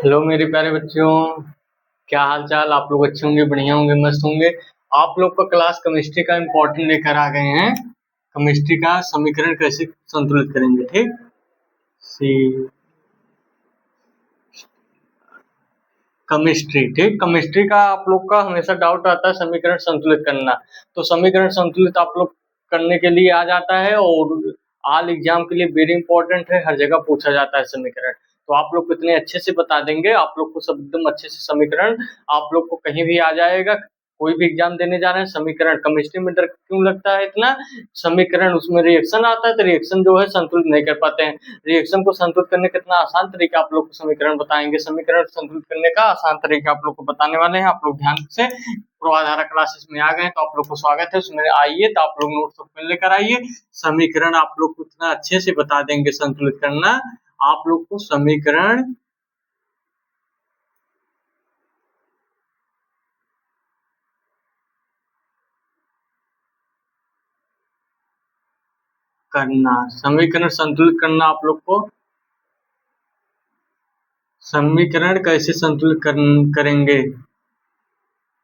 Hello मेरे प्यारे बच्चों, क्या हाल चाल। आप लोग अच्छे होंगे, बढ़िया होंगे, मस्त होंगे। आप लोग का क्लास केमिस्ट्री का इम्पोर्टेंट लेकर आ गए हैं। केमिस्ट्री का समीकरण कैसे संतुलित करेंगे, ठीक। सी केमिस्ट्री, ठीक। केमिस्ट्री का आप लोग का हमेशा डाउट आता है समीकरण संतुलित करना। तो समीकरण संतुलित आप लोग करने के लिए आ जाता है और ऑल एग्जाम के लिए वेरी इंपॉर्टेंट है, हर जगह पूछा जाता है समीकरण। तो आप लोग को इतने अच्छे से बता देंगे, आप लोग को सब एकदम अच्छे से समीकरण आप लोग को कहीं भी आ जाएगा। कोई भी एग्जाम देने जा रहे हैं, समीकरण। केमिस्ट्री में डर क्यों लगता है इतना? समीकरण, उसमें रिएक्शन आता है तो रिएक्शन जो है संतुलित नहीं कर पाते हैं। रिएक्शन को संतुलित करने का कितना आसान तरीका आप लोग को समीकरण बताएंगे। समीकरण संतुलित करने का आसान तरीका आप लोग को बताने वाले हैं। आप लोग ध्यान से पूर्वाधारा क्लासेस में आ गए तो आप लोग को स्वागत है उसमें। आइए तो आप लोग नोट्स पेन लेकर आइए। समीकरण आप लोग को इतना अच्छे से बता देंगे संतुलित करना। आप लोग को समीकरण करना, समीकरण संतुलित करना आप लोग को। समीकरण कैसे संतुलित करेंगे,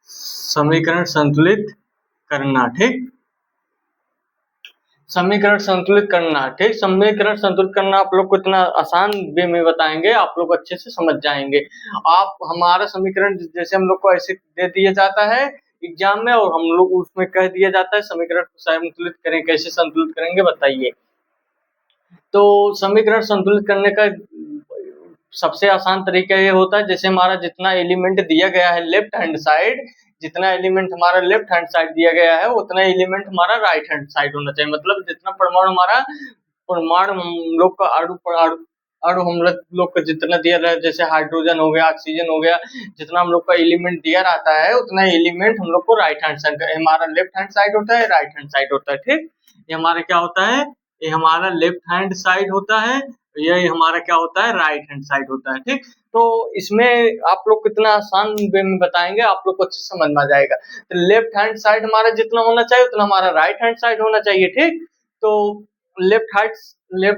समीकरण संतुलित करना, ठीक। समीकरण संतुलित करना, ठीक। समीकरण संतुलित करना आप लोग को इतना आसान वे में बताएंगे, आप लोग अच्छे से समझ जाएंगे। आप हमारा समीकरण जैसे हम लोग को ऐसे दे दिया जाता है एग्जाम में, और हम लोग उसमें कह दिया जाता है समीकरण को संतुलित करें, कैसे संतुलित करेंगे बताइए। तो समीकरण संतुलित करने का सबसे आसान तरीका ये होता है, जैसे हमारा जितना एलिमेंट दिया गया है लेफ्ट हैंड साइड, जितना एलिमेंट हमारा लेफ्ट हैंड साइड दिया गया है उतना एलिमेंट हमारा राइट हैंड साइड होना चाहिए। मतलब जितना परमाणु हमारा, परमाणु हम लोग का अणु हम लोग का जितना दिया रहा है, जैसे हाइड्रोजन हो गया, ऑक्सीजन हो गया, जितना हम लोग का एलिमेंट दिया रहता है उतना एलिमेंट हम लोग को राइट हैंड साइड, हमारा लेफ्ट हैंड साइड होता है, राइट हैंड साइड होता है, ठीक। ये हमारा क्या होता है, ये हमारा लेफ्ट हैंड साइड होता है, ये हमारा क्या होता है, राइट हैंड साइड होता है, ठीक। तो इसमें आप लोग कितना आसान वे में बताएंगे, आप लोग को अच्छे समझ में आ जाएगा। तो लेफ्ट हैंड साइड हमारा जितना होना चाहिए उतना हमारा राइट हैंड साइड होना चाहिए, ठीक। तो लेफ्ट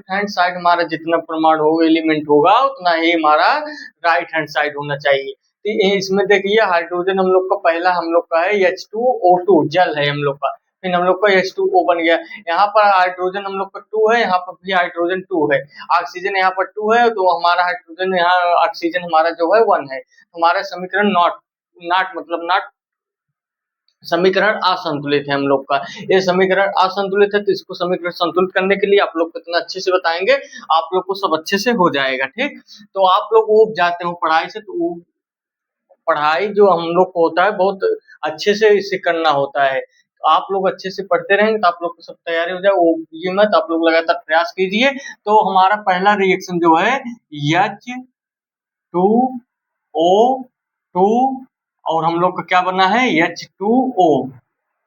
हैंड साइड हमारा जितना परमाणु होगा, एलिमेंट होगा, उतना ही हमारा राइट हैंड साइड होना चाहिए। तो इसमें देखिए हाइड्रोजन हम लोग का पहला हम लोग का है H2O2, जल है हम लोग का। फिर हम लोग का H2O बन गया। यहाँ पर हाइड्रोजन हम लोग का 2 है, यहाँ पर भी हाइड्रोजन 2 है। ऑक्सीजन यहाँ पर 2 है, तो हमारा हाइड्रोजन यहाँ ऑक्सीजन हमारा जो है 1 है। हमारा समीकरण नॉट नॉट मतलब नॉट समीकरण असंतुलित है हम लोग का। ये समीकरण असंतुलित है, तो इसको समीकरण संतुलित करने के लिए आप लोग कितना अच्छे से बताएंगे, आप लोग को सब अच्छे से हो जाएगा, ठीक। तो आप लोग ऊब जाते हो पढ़ाई से, तो पढ़ाई जो हम लोग को होता है बहुत अच्छे से इसे करना होता है। तो आप लोग अच्छे से पढ़ते रहेंगे तो आप लोग को सब तैयारी हो जाए, वो ये मत, आप लोग लगातार प्रयास कीजिए। तो हमारा पहला रिएक्शन जो है H2O2, और हम लोग का क्या बना है H2O,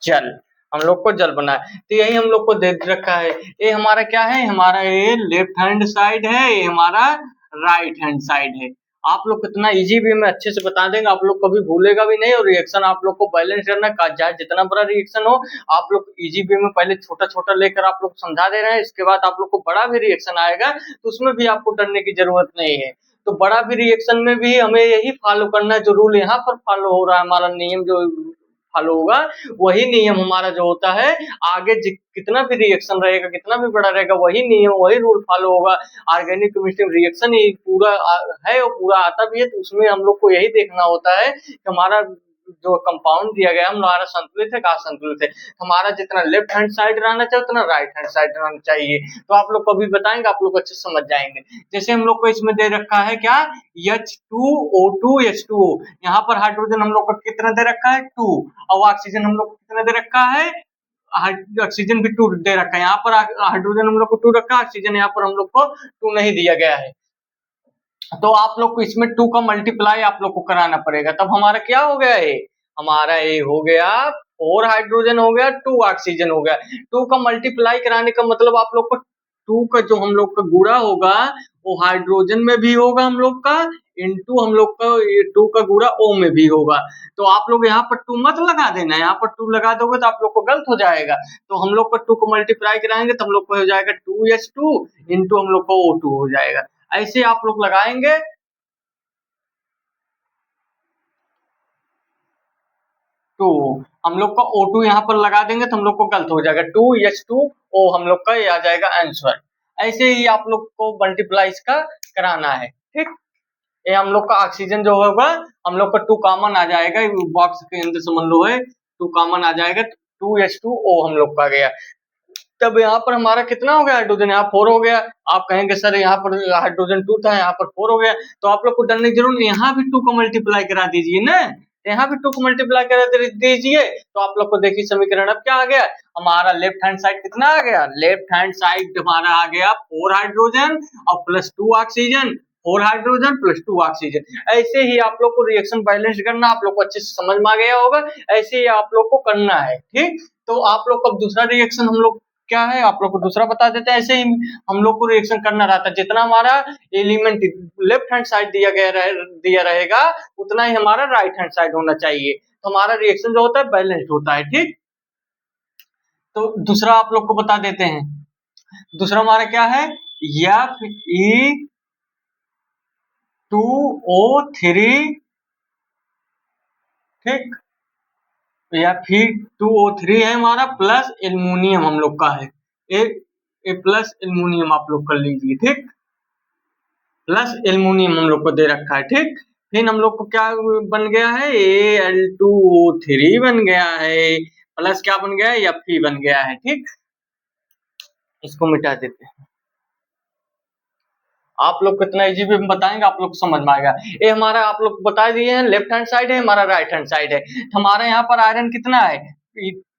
जल। हम लोग को जल बना है, तो यही हम लोग को दे रखा है। ये हमारा क्या है, हमारा ये लेफ्ट हैंड साइड है, ये हमारा राइट हैंड साइड है। आप लोग कितना इजी वे में अच्छे से बता देंगे, आप लोग कभी भूलेगा भी नहीं। और रिएक्शन आप लोग को बैलेंस करना का, चाहे जितना बड़ा रिएक्शन हो, आप लोग इजी वे में पहले छोटा छोटा लेकर आप लोग समझा दे रहे हैं, इसके बाद आप लोग को बड़ा भी रिएक्शन आएगा तो उसमें भी आपको डरने की जरूरत नहीं है। तो बड़ा भी रिएक्शन में भी हमें यही फॉलो करना है, जो रूल यहाँ पर फॉलो हो रहा है, हमारा नियम जो फॉलो होगा, वही नियम हमारा जो होता है आगे कितना भी रिएक्शन रहेगा, कितना भी बड़ा रहेगा, वही नियम वही रूल फॉलो होगा। ऑर्गेनिक केमिस्ट्री में रिएक्शन ही पूरा है और पूरा आता भी है, तो उसमें हम लोग को यही देखना होता है कि हमारा जो कंपाउंड दिया गया है हमारा संतुलित है, असंतुलित है। हमारा जितना लेफ्ट हैंड साइड रहना चाहिए उतना राइट हैंड साइड रहना चाहिए। तो आप लोग कभी बताएंगे, आप लोग अच्छे से समझ जाएंगे। जैसे हम लोग को इसमें दे रखा है क्या, H2O2 H2O, यहाँ पर हाइड्रोजन हम लोग को कितना दे रखा है 2, और ऑक्सीजन हम लोग को कितना दे रखा है, ऑक्सीजन भी 2 दे रखा है। यहाँ पर हाइड्रोजन हम लोग को 2 रखा है, ऑक्सीजन यहाँ पर हम लोग को 2 नहीं दिया गया है। तो आप लोग को इसमें 2 का मल्टीप्लाई आप लोग को कराना पड़ेगा, तब हमारा क्या हो गया, ये हमारा ये हो गया 4 हाइड्रोजन हो गया, 2 ऑक्सीजन हो गया। 2 का मल्टीप्लाई कराने का मतलब आप लोग को 2 का जो हम लोग का गुणा होगा वो हाइड्रोजन में भी होगा हम लोग का, इंटू हम लोग का ये 2 का गुणा O में भी होगा। तो आप लोग यहाँ पर 2 मत लगा देना, यहाँ पर 2 लगा दोगे तो आप लोग को गलत हो जाएगा। तो हम लोग को 2 को मल्टीप्लाई कराएंगे तो हम लोग को हो जाएगा 2H2 इंटू हम लोग को O2 हो जाएगा। ऐसे आप लोग लगाएंगे 2, हम लोग का O2 यहाँ पर लगा देंगे तो हम लोग को गलत हो जाएगा, 2H2O हम लोग का ये आ जाएगा आंसर। ऐसे ही आप लोग को मल्टीप्लाई इसका कराना है, ठीक। ये हम लोग का ऑक्सीजन जो होगा हम लोग का 2 कॉमन आ जाएगा, बॉक्स के अंदर समझ लो है 2 कॉमन आ जाएगा, 2H2O हम लोग का गया। तब यहाँ पर हमारा कितना हो गया हाइड्रोजन, यहाँ 4 हो गया। आप कहेंगे सर यहाँ पर हाइड्रोजन 2 था, यहाँ पर 4 हो गया, तो आप लोग को डरने की जरूरत नहीं, यहाँ भी 2 को मल्टीप्लाई करा दीजिए ना, यहाँ भी 2 को मल्टीप्लाई करा दीजिए, तो आप लोग को देखिए समीकरण अब क्या आ गया, हमारा लेफ्ट हैंड साइड कितना आ गया, लेफ्ट हैंड साइड हमारा आ गया 4 हाइड्रोजन और plus 2 oxygen, 4 hydrogen plus 2 oxygen. ऐसे ही आप लोग को रिएक्शन बैलेंस करना, आप लोग को अच्छे से समझ में आ गया होगा, ऐसे ही आप लोग को करना है, ठीक। तो आप लोग को अब दूसरा रिएक्शन हम लोग क्या है, आप लोग को दूसरा बता देते हैं। ऐसे ही हम लोग को रिएक्शन करना रहता है, जितना हमारा एलिमेंट लेफ्ट हैंड साइड दिया रहेगा उतना ही हमारा राइट हैंड साइड होना चाहिए, तो हमारा रिएक्शन जो होता है बैलेंस्ड होता है, ठीक। तो दूसरा आप लोग को बता देते हैं, दूसरा हमारा क्या है, Fe2O3, ठीक, या Fe2O3 है हमारा, प्लस एल्युमिनियम हम लोग का है, ए प्लस एल्युमिनियम आप लोग कर लीजिए, ठीक, प्लस एल्युमिनियम हम लोग को दे रखा है, ठीक। फिर हम लोग को क्या बन गया है, Al2O3 बन गया है, प्लस क्या बन गया है, Fe बन गया है, ठीक। इसको मिटा देते हैं, आप लोग कितना इजी भी बताएंगे आप लोग को समझ में आएगा। ये हमारा आप लोग बता दिए हैं, लेफ्ट हैंड साइड है, हमारा राइट हैंड साइड है। हमारा यहाँ पर आयरन कितना है,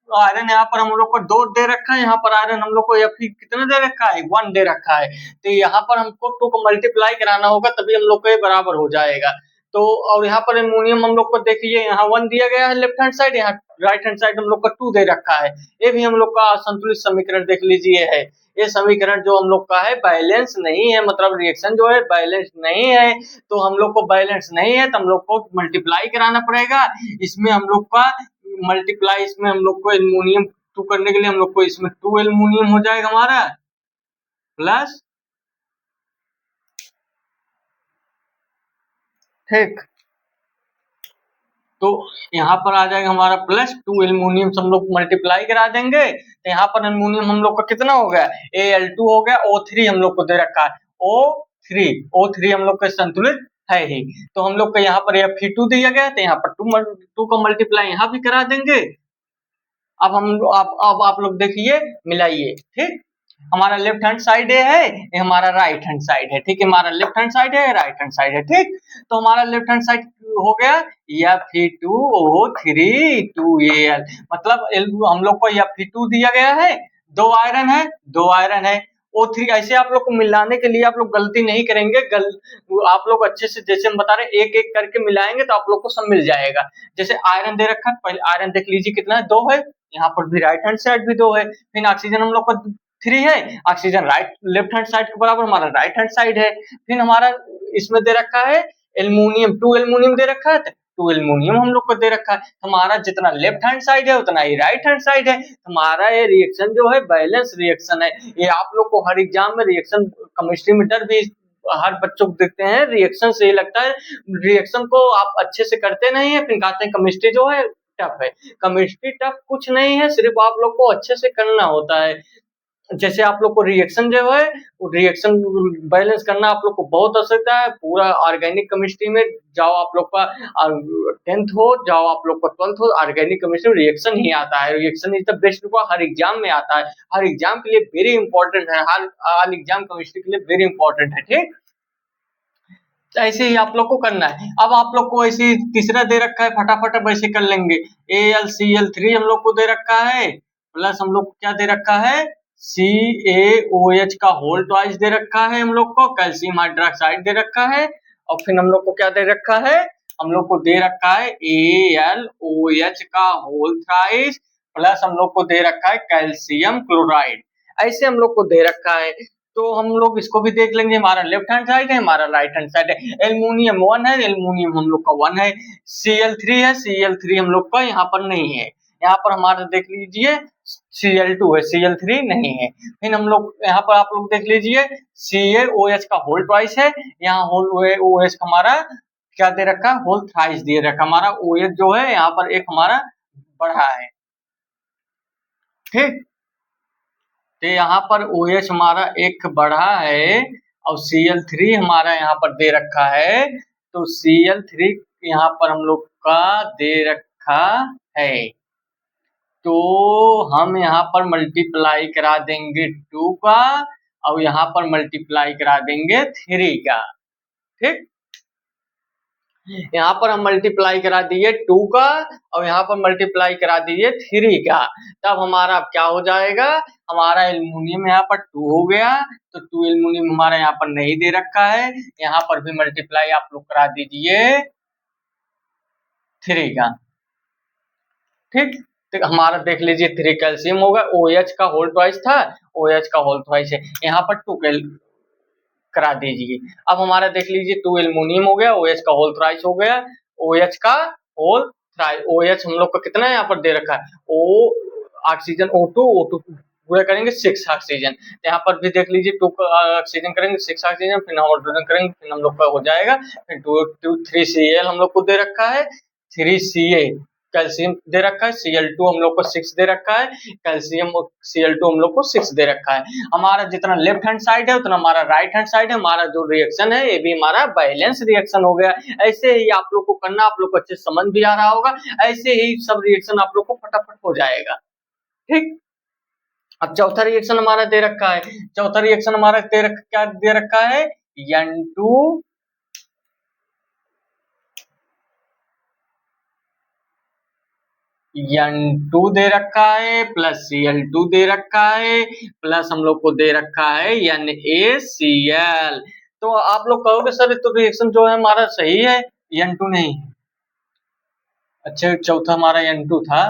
आयरन यहाँ पर हम लोग को 2 दे रखा है, यहाँ पर आयरन हम लोग को कितना दे रखा है, 1 दे रखा है, तो यहाँ पर हमको 2 को मल्टीप्लाई कराना होगा तभी हम लोग को ये बराबर हो जाएगा। तो और यहाँ पर एल्युमिनियम हम लोग को देखिए यहाँ 1 दिया गया है लेफ्ट हैंड साइड, यहाँ राइट हैंड साइड हम लोग का 2 दे रखा है, ये भी हम लोग का असंतुलित समीकरण देख लीजिए है। ये समीकरण जो हम लोग का है बैलेंस नहीं है, मतलब रिएक्शन जो है बैलेंस नहीं है, तो हम लोग को बैलेंस नहीं है तो हम लोग को मल्टीप्लाई कराना पड़ेगा। इसमें हम लोग का मल्टीप्लाई, इसमें हम लोग को एल्युमिनियम 2 करने के लिए हम लोग को इसमें 2 एल्युमिनियम हो जाएगा हमारा, प्लस, ठीक, तो यहाँ पर आ जाएगा हमारा प्लस 2 एल्युमिनियम हम लोग मल्टीप्लाई करा देंगे, तो यहाँ पर एल्युमिनियम हम लोग का कितना हो गया, Al2 हो गया, O3 हम लोग को दे रखा है, O3 हम लोग का संतुलित है ही, तो हम लोग का यहाँ पर Fe2 दिया गया, तो यहाँ पर 2 का मल्टीप्लाई यहाँ भी करा देंगे। अब आप लोग देखिए मिलाइए, ठीक, हमारा लेफ्ट हैंड साइड है, ये हमारा राइट हैंड साइड है, ठीक है, हमारा लेफ्ट हैंड साइड है, राइट हैंड साइड है, ठीक। तो हमारा लेफ्ट हैंड साइड हो गया Fe2O3 2Al, मतलब हम लोग को Fe2 दिया गया है, 2 आयरन है, 2 आयरन है, O3 ऐसे आप लोग को मिलाने के लिए आप लोग गलती नहीं करेंगे, आप लोग अच्छे से जैसे हम बता रहे हैं एक एक करके मिलाएंगे तो आप लोग को सब मिल जाएगा। जैसे आयरन दे रखा है, पहले आयरन देख लीजिए कितना है, 2 है, यहाँ पर भी राइट हैंड साइड भी 2 है, फिर ऑक्सीजन हम लोग का 3 है, ऑक्सीजन लेफ्ट हैंड साइड के बराबर हमारा राइट हैंड साइड है। फिर हमारा इसमें दे रखा है एल्युमिनियम, 2 एल्युमिनियम दे रखा है, 2 एल्युमिनियम हम लोग को दे रखा है, हमारा जितना लेफ्ट हैंड साइड है उतना ही राइट हैंड साइड है, हमारा ये रिएक्शन जो है बैलेंस रिएक्शन है। ये आप लोग को हर एग्जाम में रिएक्शन केमिस्ट्री में डर भी हर बच्चों को देखते हैं, रिएक्शन से ये लगता है रिएक्शन को आप अच्छे से करते नहीं है, फिर कहते हैं केमिस्ट्री जो है टफ है। केमिस्ट्री टफ कुछ नहीं है, सिर्फ आप लोग को अच्छे से करना होता है। जैसे आप लोग को रिएक्शन जो है रिएक्शन बैलेंस करना आप लोग को बहुत आवश्यकता है, पूरा ऑर्गेनिक केमिस्ट्री में जाओ, आप लोग का 10th हो जाओ, आप लोग का 12th हो, ऑर्गेनिक केमिस्ट्री में रिएक्शन ही आता है, रिएक्शन इज द बेस्ट का हर एग्जाम में आता है, हर एग्जाम के लिए वेरी इंपॉर्टेंट है, हर एग्जाम केमिस्ट्री के लिए वेरी इंपॉर्टेंट है, ठीक। ऐसे ही आप लोग को करना है। अब आप लोग को ऐसे तीसरा दे रखा है, फटाफट अब ऐसे कर लेंगे, AlCl3 हम लोग को दे रखा है, प्लस हम लोग को क्या दे रखा है, CaOH का होल ट्वाइस दे रखा है हम लोग को, कैल्शियम हाइड्रोक्साइड दे रखा है, और फिर हम लोग को क्या दे रखा है, हम लोग को दे रखा है AlOH का होल थ्राइस, प्लस हम लोग को दे रखा है कैल्शियम क्लोराइड, ऐसे हम लोग को दे रखा है। तो हम लोग इसको भी देख लेंगे, हमारा लेफ्ट हैंड साइड है, हमारा राइट हैंड साइड है, एल्युमिनियम 1 है, एल्युमिनियम हम लोग का 1 है, Cl3 है, Cl3 हम लोग का यहाँ पर नहीं है, यहाँ पर हमारा देख लीजिए Cl2 है, Cl3 नहीं है। फिर हम लोग यहाँ पर आप लोग देख लीजिए CaOH का होल ट्वाइस है, यहाँ होल OH हमारा क्या दे रखा है, होल थ्राइस दे रखा, हमारा OH जो है यहाँ पर एक हमारा बढ़ा है। ठीक, तो यहाँ पर OH हमारा एक बढ़ा है और Cl3 हमारा यहाँ पर दे रखा है, तो Cl3 यहाँ पर हम लोग का दे रखा है, तो हम यहाँ पर मल्टीप्लाई करा देंगे 2 का और यहाँ पर मल्टीप्लाई करा देंगे 3 का। ठीक, यहाँ पर हम मल्टीप्लाई करा दिए 2 का और यहाँ पर मल्टीप्लाई करा दिए 3 का, तब हमारा क्या हो जाएगा, हमारा एल्युमिनियम यहाँ पर 2 हो गया, तो 2 एल्युमिनियम हमारा यहाँ पर नहीं दे रखा है, यहाँ पर भी मल्टीप्लाई आप लोग करा दीजिए 3 का। ठीक, तो हमारा देख लीजिए 3 कैल्शियम होगा, OH का होल ट्वाइस था, OH का होल ट्वाइस है, यहाँ पर 2 करा दीजिए। अब हमारा देख लीजिए 2 एल्युमिनियम हो गया, OH का होल थ्राइस हो गया, OH का होल थ्राइस, OH हम लोग का कितना है यहाँ पर दे रखा है, O ऑक्सीजन O2 पूरा करेंगे 6 ऑक्सीजन, यहाँ पर भी देख लीजिए 2 ऑक्सीजन करेंगे 6 ऑक्सीजन, फिर हाइड्रोजन करेंगे, फिर हम लोग का हो जाएगा, फिर 3Cl हम लोग को दे रखा है, 3Ca कैल्शियम दे रखा है, Cl2 हम लोग को 6 दे रखा है, कैल्शियम Cl2 हम लोग को 6 दे रखा है। हमारा जितना लेफ्ट हैंड साइड है उतना हमारा राइट हैंड साइड है, हमारा जो रिएक्शन है ये भी हमारा बैलेंस रिएक्शन हो गया। ऐसे ही आप लोग को करना, आप लोग को अच्छे समझ भी आ रहा होगा, ऐसे ही सब रिएक्शन आप लोग को फटाफट हो जाएगा। ठीक, अब चौथा रिएक्शन हमारा दे रखा है, चौथा रिएक्शन हमारा क्या दे रखा है, N2 N2 दे रखा है प्लस Cl2 दे रखा है प्लस हम लोग को दे रखा है NaCl। तो आप लोग कहोगे सर तो रिएक्शन जो है हमारा सही है, N2 नहीं है। अच्छा, चौथा हमारा N2 था,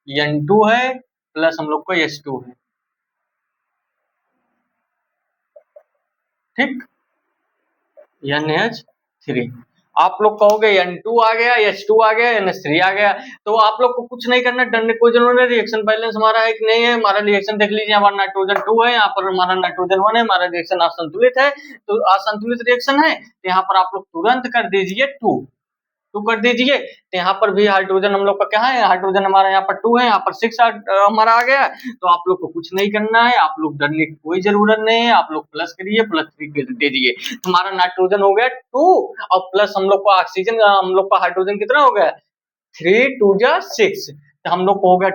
N2 है प्लस हम लोग को H2 है। ठीक, NH3। आप लोग कहोगे N2 आ गया, H2 आ गया, NH3 आ गया, तो आप लोग को कुछ नहीं करना, डरने कोई जरूरत नहीं। रिएक्शन बैलेंस हमारा है कि नहीं है, हमारा रिएक्शन देख लीजिए, हमारा नाइट्रोजन 2 है, यहाँ पर हमारा नाइट्रोजन 1 है, हमारा रिएक्शन असंतुलित है, तो असंतुलित रिएक्शन है, तो यहाँ पर आप लोग तुरंत कर दीजिए 2 कर दीजिए, तो यहाँ पर भी हाइड्रोजन हम लोग का क्या है, हाइड्रोजन हमारा यहाँ पर 2 है, यहाँ पर 6 हमारा आ गया, तो आप लोग को कुछ नहीं करना है, आप लोग डरने की कोई जरूरत नहीं है, आप लोग प्लस करिए, प्लस 3 कर दीजिए, हमारा नाइट्रोजन हो गया 2 और प्लस हम लोग को ऑक्सीजन, हम लोग का हाइड्रोजन कितना हो गया 3 2 जा 6, तो हम लोग को हो गया,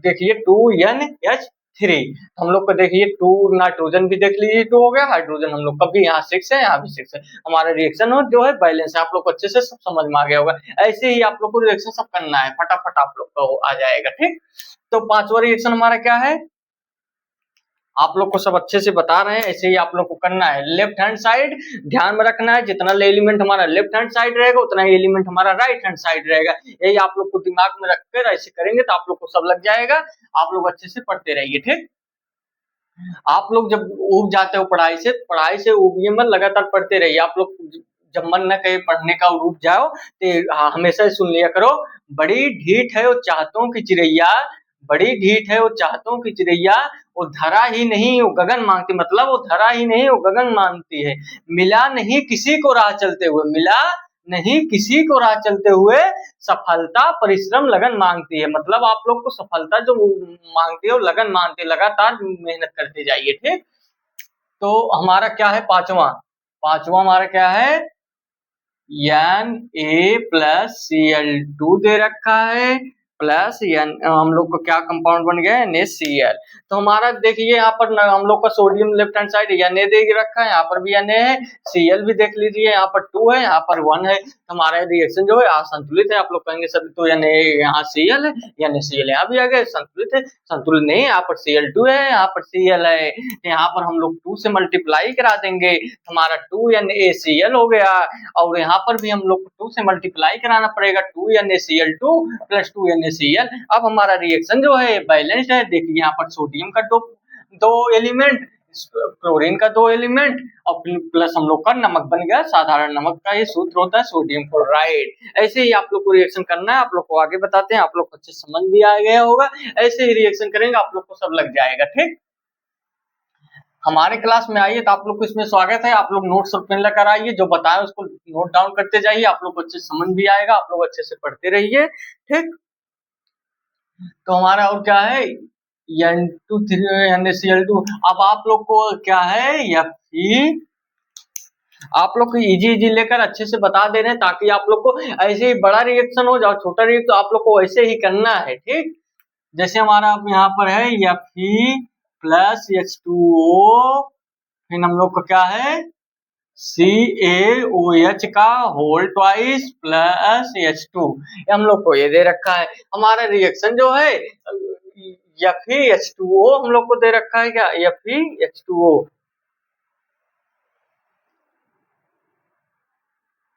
देखिए 2NH3, हम लोग को देखिए 2 नाइट्रोजन भी देख लीजिए 2 हो गया, हाइड्रोजन हम लोग का भी यहाँ 6 है, यहाँ भी 6 है, हमारा रिएक्शन जो है बैलेंस है। आप लोग को अच्छे से सब समझ में आ गया होगा, ऐसे ही आप लोग को रिएक्शन सब करना है, फटाफट आप लोग को आ जाएगा। ठीक, तो पांचवा रिएक्शन हमारा क्या है, आप लोग को सब अच्छे से बता रहे हैं, ऐसे ही आप लोग को करना है। लेफ्ट हैंड साइड ध्यान में रखना है, जितना एलिमेंट हमारा लेफ्ट हैंड साइड रहेगा उतना ही एलिमेंट हमारा राइट हैंड साइड रहेगा, यही आप लोग को दिमाग में रखकर ऐसे करेंगे तो आप लोग को सब लग जाएगा, आप लोग अच्छे से पढ़ते रहिए। ठीक, आप लोग जब उब जाते हो पढ़ाई से उबिए मत, लगातार पढ़ते रहिए। आप लोग जब मन न कहे पढ़ने का और उब जाओ तो हमेशा सुन लिया करो, बड़ी ढीठ है वो चाहतों की चिड़ैया, बड़ी ढीठ है वो चाहतों की चिड़ैया, वो धरा ही नहीं वो गगन मांगती, मतलब वो धरा ही नहीं वो गगन मांगती है, मिला नहीं किसी को राह चलते हुए, मिला नहीं किसी को राह चलते हुए, सफलता परिश्रम लगन मांगती है, मतलब आप लोग को सफलता जो मांगती है वो लगन मांगती है, लगातार मेहनत करते जाइए। ठीक, तो हमारा क्या है पांचवा हमारा क्या है, Na+Cl2 दे रखा है प्लस हम लोग को क्या कंपाउंड बन गया NaCl। तो हमारा देखिए यहाँ पर हम लोग का sodium left hand side Na दे रखा है, यहाँ पर भी Na है, Cl भी देख लीजिए, यहाँ पर 2 है, यहाँ पर 1 है, हमारा रिएक्शन जो है असंतुलित है। आप लोग कहेंगे सर तो Na यहाँ Cl है, NaCl यहाँ भी आ गया, संतुलित है, संतुलित नहीं है, यहाँ पर Cl2 है, यहाँ पर Cl है, यहाँ पर हम लोग 2 से मल्टीप्लाई करा देंगे, हमारा 2NaCl हो गया, और यहाँ पर भी हम लोग को 2 से मल्टीप्लाई कराना पड़ेगा, 2NaCl2 प्लस 2NaCl। अब हमारा रिएक्शन जो है बैलेंस्ड है, देखिए यहाँ पर सोडियम का दो एलिमेंट, क्लोरीन का 2 एलिमेंट और प्लस हम लोग का नमक बन गया, साधारण नमक का ये सूत्र होता है सोडियम क्लोराइड। ऐसे ही आप लोग को रिएक्शन करना है, आप लोग को आगे बताते हैं, आप लोग को अच्छे समझ भी आ गया होगा, ऐसे ही रिएक्शन करेंगे आप लोग को सब लग जाएगा। ठीक, हमारे क्लास में आइए तो आप लोग को इसमें स्वागत है, आप लोग नोट्स और पेन लेकर आइए, जो बताएं उसको नोट डाउन करते जाइए, आप लोग को अच्छे समझ भी आएगा, आप लोग अच्छे से पढ़ते रहिए। ठीक, तो हमारा और क्या है, N2 3 NaCl2। अब आप लोग को क्या है, Fe, आप लोग को इजी इजी लेकर अच्छे से बता दे रहे हैं ताकि आप लोग को ऐसे ही बड़ा रिएक्शन हो जाओ, छोटा रिएक्शन तो आप लोग को वैसे ही करना है, ठीक। जैसे हमारा अब यहाँ पर है Fe प्लस H2O, फिर हम लोग का क्या है CaOH का होल ट्वाइस प्लस H2, हम लोग को ये दे रखा है। हमारा रिएक्शन जो है FeH2O हम लोग को दे रखा है, क्या FeH2O,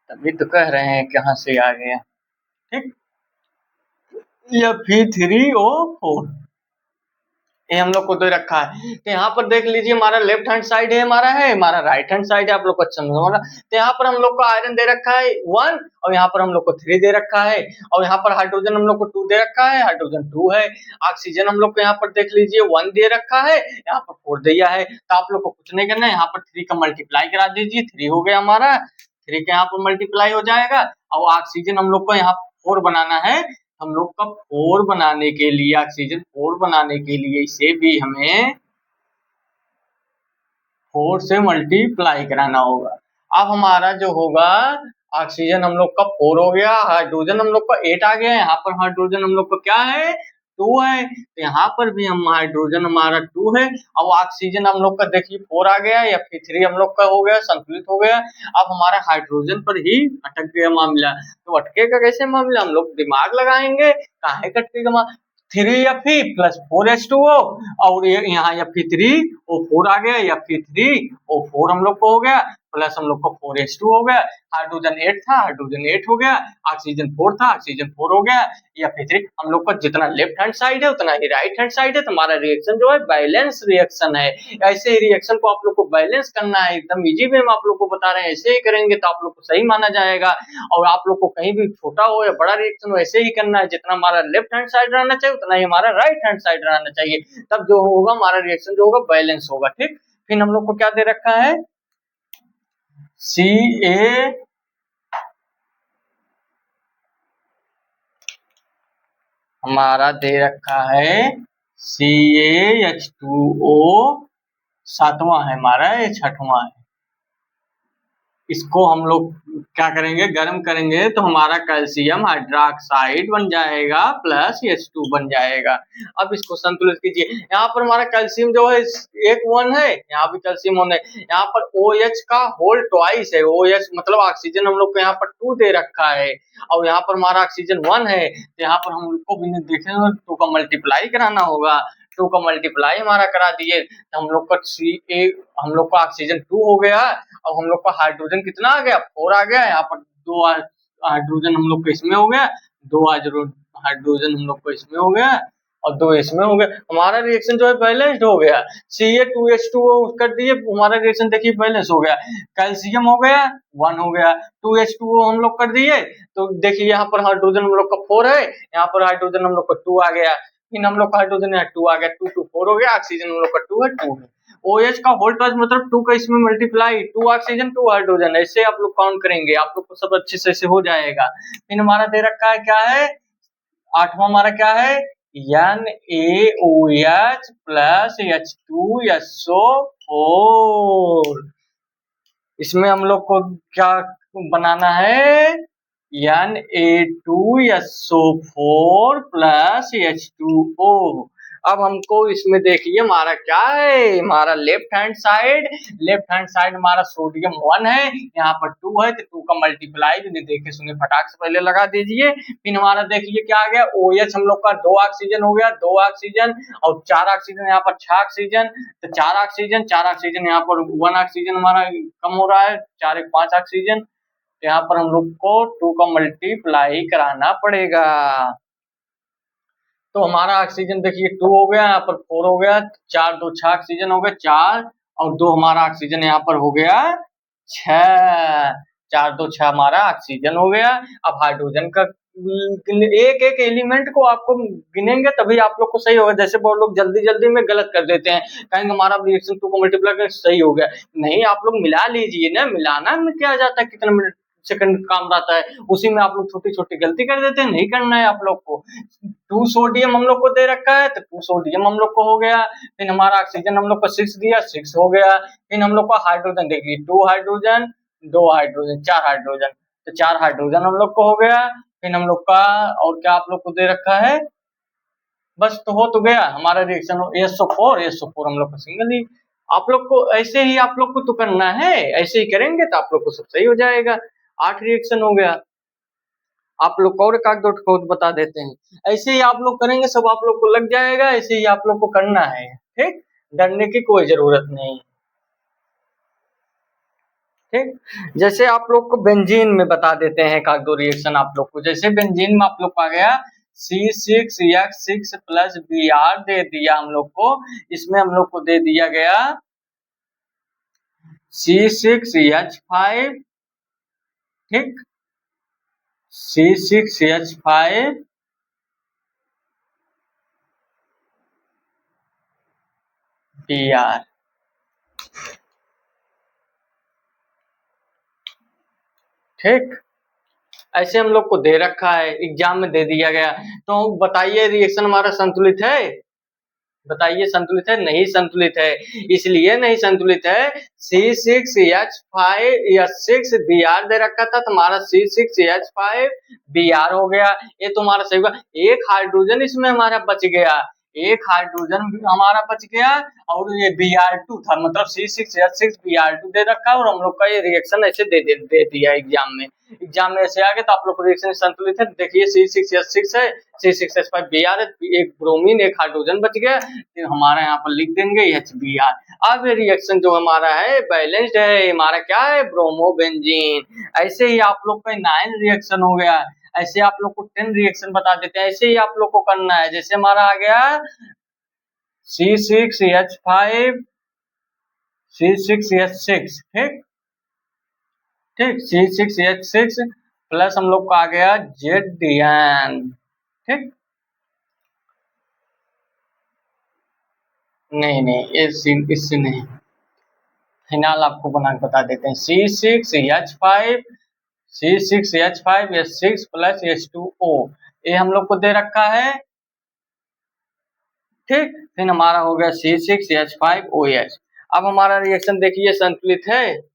तभी तो कह रहे हैं कहाँ से आ गया, ठीक। Fe3O4 ये हम लोग को दे रखा है। तो यहाँ पर देख लीजिए, हमारा लेफ्ट हैंड साइड है, हमारा राइट हैंड साइड है, आप लोग को अच्छा समझ। तो यहाँ पर हम लोग को आयरन दे रखा है 1, और यहाँ पर हम लोग को 3 दे रखा है, और यहाँ पर हाइड्रोजन हम लोग को 2 दे रखा है, हाइड्रोजन 2 है। ऑक्सीजन हम लोग को यहाँ पर देख लीजिए 1 दे रखा है, यहाँ पर 4 दिया है। तो आप लोग को कुछ नहीं करना है, यहाँ पर 3 का मल्टीप्लाई करा दीजिए, 3 हो गया हमारा, 3 का यहाँ पर मल्टीप्लाई हो जाएगा। और ऑक्सीजन हम लोग को यहाँ 4 बनाना है, हम लोग का 4 बनाने के लिए, ऑक्सीजन 4 बनाने के लिए इसे भी हमें 4 से मल्टीप्लाई कराना होगा। अब हमारा जो होगा, ऑक्सीजन हम लोग का 4 हो गया, हाइड्रोजन हम लोग का 8 आ गया। यहाँ पर हाइड्रोजन हम लोग का क्या है, 2 है, तो यहाँ पर भी हम हाइड्रोजन हमारा 2 है। अब ऑक्सीजन हम लोग का देखिए 4 आ गया, या फिर 3 हम लोग का हो गया, संतुलित हो गया। अब हमारा हाइड्रोजन पर ही अटक गया मामला। तो अटकेगा कैसे मामला, हम लोग दिमाग लगाएंगे, काहे अटकेगा, 3Fe प्लस 4H2O, और यहाँ Fe3O4 आ गया, Fe3O4 हम लोग को हो गया, प्लस हम लोग को 4H2 हो गया। हाइड्रोजन 8 था, हाइड्रोजन 8 हो गया, ऑक्सीजन 4 था, ऑक्सीजन 4 हो गया। Fe3 हम लोग का जितना लेफ्ट हैंड साइड है उतना ही राइट हैंड साइड है, तो हमारा रिएक्शन जो है बैलेंस रिएक्शन है। ऐसे ही रिएक्शन को आप लोग को बैलेंस करना है, एकदम इजी वे में आप लोग को बता रहे हैं, ऐसे ही करेंगे तो आप लोग को सही माना जाएगा। और आप लोग को कहीं भी छोटा हो या बड़ा रिएक्शन हो, ऐसे ही करना है, जितना हमारा लेफ्ट हैंड साइड रहना चाहिए उतना ही हमारा राइट हैंड साइड रहना चाहिए, तब जो होगा हमारा रिएक्शन जो होगा बैलेंस होगा, ठीक। फिर हम लोग को क्या दे रखा है, Ca, हमारा दे रखा है CaH2O, 7वां है हमारा, ये 6वां है। इसको हम लोग क्या करेंगे, गर्म करेंगे तो हमारा कैल्शियम हाइड्रोक्साइड बन जाएगा प्लस H2 बन जाएगा। अब इसको संतुलित कीजिए, यहाँ पर हमारा कैल्शियम जो है 1 है, यहाँ भी कैल्शियम 1 है, यहाँ पर OH का होल ट्वाइस है, OH मतलब ऑक्सीजन हम लोग को यहाँ पर 2 दे रखा है, और यहाँ पर हमारा ऑक्सीजन 1 है, तो यहाँ पर हम लोग को बिना देखे 2 का मल्टीप्लाई कराना होगा। 2 का मल्टीप्लाई हमारा करा दिए, तो हम लोग का हम लोग का ऑक्सीजन 2 हो गया। अब हम लोग का हाइड्रोजन कितना आ गया, 4 आ गया। यहाँ पर 2 हाइड्रोजन हम लोग को इसमें हो गया, 2 हाइड्रोजन हम लोग को इसमें हो गया, और 2 इसमें हो गया। हमारा रिएक्शन जो है बैलेंस्ड हो गया। Ca2H2O कर दिए, हमारा रिएक्शन देखिए बैलेंस हो गया। कैल्शियम हो गया 1 हो गया, 2H2O हम लोग कर दिए, तो देखिए यहाँ पर हाइड्रोजन हम लोग का 4 है, यहाँ पर हाइड्रोजन हम लोग का 2 आ गया, फिर हम लोग का हाइड्रोजन यहाँ 2 आ गया, 2 2 4 हो गया, ऑक्सीजन हम लोग का 2 है, 2 है। OH का होल ट्वाइस मतलब 2 का इसमें मल्टीप्लाई, 2 ऑक्सीजन 2 हाइड्रोजन, ऐसे आप लोग काउंट करेंगे, आप लोग को सब अच्छे से हो जाएगा। फिर हमारा दे रखा है क्या है, 8वां हमारा क्या है, NaOH प्लस H2SO4। इसमें हम लोग को क्या बनाना है, Na2SO4 प्लस H2O। अब हमको इसमें देखिए हमारा क्या है, हमारा लेफ्ट हैंड साइड हमारा सोडियम 1 है, यहाँ पर 2 है, तो 2 का मल्टीप्लाई भी देखे सुने फटाक से पहले लगा दीजिए। फिर हमारा देखिए क्या आ गया, OH हम लोग का 2 ऑक्सीजन हो गया, 2 ऑक्सीजन और 4 ऑक्सीजन, यहाँ पर 6 ऑक्सीजन, तो 4 ऑक्सीजन यहाँ पर 1 ऑक्सीजन हमारा कम हो रहा है, 4 1 5 ऑक्सीजन, यहाँ पर हम लोग को 2 का मल्टीप्लाई कराना पड़ेगा। तो हमारा ऑक्सीजन देखिए 2 हो गया, यहाँ पर 4 हो गया, 4 2 6 ऑक्सीजन हो गया, 4 और 2 हमारा ऑक्सीजन यहाँ पर हो गया 6, 4 2 6 हमारा ऑक्सीजन हो गया। अब हाइड्रोजन का एक एक एलिमेंट को आपको गिनेंगे तभी आप लोग को सही होगा, जैसे बहुत लोग जल्दी जल्दी में गलत कर देते हैं, कहेंगे हमारा रिएक्शन 2 को मल्टीप्लाई कर सही हो गया, नहीं आप लोग मिला लीजिए ना, मिलाना में क्या जाता है, कितने मिनट सेकंड काम रहता है, उसी में आप लोग छोटी-छोटी गलती कर देते हैं, नहीं करना है आप लोग को। 2 सोडियम हम लोग को दे रखा है, तो 2 सोडियम हम लोग को हो गया, फिर हमारा ऑक्सीजन हम लोग को 6 दिया, 6 हो गया, फिर हम लोग को हाइड्रोजन देखिए 2 हाइड्रोजन, 2 हाइड्रोजन, 4 हाइड्रोजन, तो 4 हाइड्रोजन हम लोग को हो गया, फिर हम लोग का और क्या आप लोग को दे रखा है, बस तो हो तो गया हमारा रिएक्शन SO4 हम लोग को सिंगल ही। आप लोग को ऐसे ही आप लोग को तो करना है, ऐसे ही करेंगे तो आप लोग को सब सही हो जाएगा। 8 रिएक्शन हो गया। आप लोग को और एक आध दो खोज बता देते हैं। ऐसे ही आप लोग करेंगे सब आप लोग को लग जाएगा, ऐसे ही आप लोग को करना है, ठीक? डरने की कोई जरूरत नहीं, ठीक? जैसे आप लोग को बेंजीन में बता देते हैं एक आध दो रिएक्शन आप लोग को। जैसे बेंजीन में आप लोग को आ गया C6H6 प्लस Br दे दिया हम लोग को, इसमें हम लोग को दे दिया गया C6H5, ठीक? C6H5 Br, ठीक? ऐसे हम लोग को दे रखा है, एग्जाम में दे दिया गया। तो बताइए रिएक्शन हमारा संतुलित है? बताइए संतुलित है? नहीं संतुलित है। इसलिए नहीं संतुलित है, C6H5 या 6Br दे रखा था, तो हमारा C6H5Br हो गया। ये तो हमारा सही हुआ। एक हाइड्रोजन इसमें हमारा बच गया, एक हाइड्रोजन भी हमारा बच गया, और ये Br2 था, मतलब C6H6Br2 दे रखा है, और हम लोग का ये रिएक्शन ऐसे दे दिया एग्जाम में। एग्जाम में ऐसे आ गया, तो आप लोग को रिएक्शन संतुलित है। देखिए C6H6 है, C6H5Br है, एक ब्रोमीन एक हाइड्रोजन बच गया, फिर हमारा यहाँ पर लिख देंगे HBr। अब ये रिएक्शन जो हमारा है बैलेंस्ड है, हमारा क्या है, ब्रोमोबेंजीन। ऐसे ही आप लोग का 9 रिएक्शन हो गया। ऐसे आप लोग को 10 रिएक्शन बता देते हैं, ऐसे ही आप लोग को करना है। जैसे हमारा आ गया C6H5 C6H6, ठीक? ठीक, C6H6 प्लस हम लोग का आ गया ZN, ठीक? नहीं इससे नहीं, फिनाल आपको बना के बता देते हैं। C6H5 प्लस H2O, ये हम लोग को दे रखा है, ठीक? फिर हमारा हो गया C6H5OH। अब हमारा रिएक्शन देखिए संतुलित है?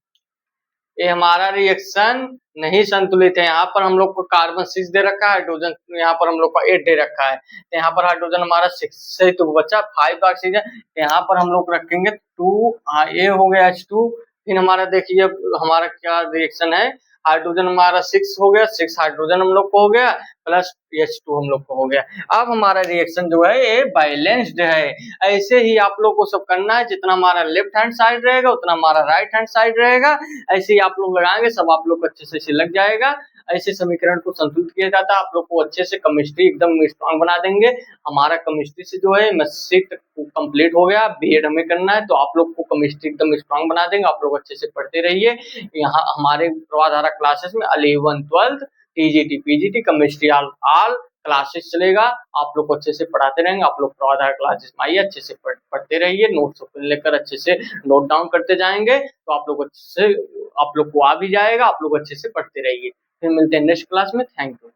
ये हमारा रिएक्शन नहीं संतुलित है। यहाँ पर हम लोग को कार्बन 6 दे रखा है, हाइड्रोजन यहाँ पर हम लोग को 8 दे रखा है। यहाँ पर हाइड्रोजन हमारा 6 से तो बचा 5 ऑक्सीजन, यहाँ पर हम लोग रखेंगे 2, ये हो गया H2। फिर हमारा देखिए हमारा क्या रिएक्शन है, हाइड्रोजन हमारा 6 हो गया, 6 हाइड्रोजन हम लोग को हो गया, प्लस H2 हम लोग को हो गया। अब हमारा रिएक्शन जो है ये बैलेंस्ड है। ऐसे ही आप लोग को सब करना है, जितना हमारा लेफ्ट हैंड साइड रहेगा उतना हमारा राइट हैंड साइड रहेगा। ऐसे ही आप लोग लगाएंगे, सब आप लोग को अच्छे से लग जाएगा। ऐसे समीकरण को संतुलित किया जाता है। आप लोग को अच्छे से केमिस्ट्री एकदम स्ट्रांग बना देंगे। हमारा केमिस्ट्री से जो है एमएससी कंप्लीट हो गया, बीएड हमें करना है, तो आप लोग को केमिस्ट्री एकदम स्ट्रांग बना देंगे। आप लोग अच्छे से पढ़ते रहिए। यहाँ हमारे प्रवाधारा क्लासेस में 11, 12 TGT PGT chemistry all classes चलेगा। आप लोग को अच्छे से पढ़ाते रहेंगे। आप लोग प्रवाधारा क्लासेस में आइए, अच्छे से पढ़ते रहिए, नोट्स लेकर अच्छे से नोट डाउन करते जाएंगे, तो आप लोग अच्छे से आप लोग को आ भी जाएगा। आप लोग अच्छे से पढ़ते रहिए। फिर मिलते हैं नेक्स्ट क्लास में। Thank you.